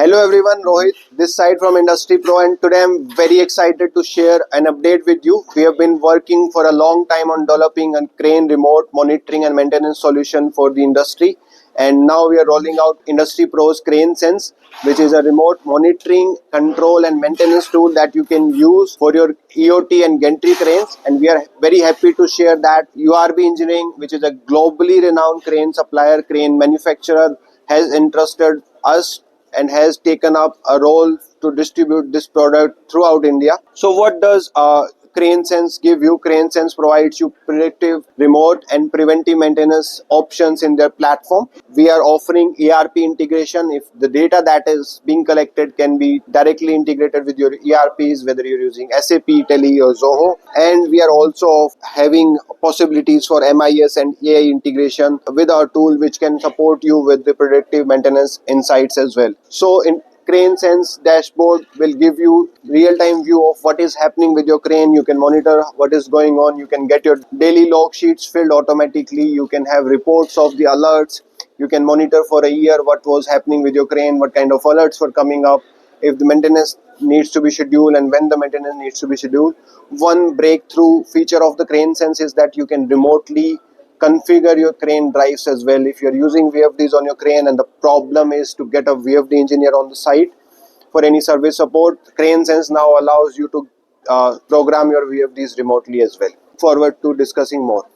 Hello everyone, Rohit this side from Industry Pro, and today I'm very excited to share an update with you. We have been working for a long time on developing a crane remote monitoring and maintenance solution for the industry, and now we are rolling out Industry Pro's CraneSense, which is a remote monitoring, control and maintenance tool that you can use for your EOT and Gantry cranes. And we are very happy to share that URB Engineering, which is a globally renowned crane supplier, crane manufacturer, has entrusted us and has taken up a role to distribute this product throughout India. So what does CraneSense give you? CraneSense provides you predictive, remote and preventive maintenance options in their platform. We are offering ERP integration. If the data that is being collected can be directly integrated with your ERPs, whether you're using SAP, Tele or Zoho. And we are also having possibilities for MIS and AI integration with our tool, which can support you with the predictive maintenance insights as well. So in CraneSense dashboard will give you real-time view of what is happening with your crane. You can monitor what is going on. You can get your daily log sheets filled automatically. You can have reports of the alerts. You can monitor for a year what was happening with your crane, what kind of alerts were coming up, if the maintenance needs to be scheduled and when the maintenance needs to be scheduled. One breakthrough feature of the CraneSense is that you can remotely configure your crane drives as well. If you're using VFDs on your crane and the problem is to get a VFD engineer on the site for any service support, CraneSense now allows you to program your VFDs remotely as well. Forward to discussing more.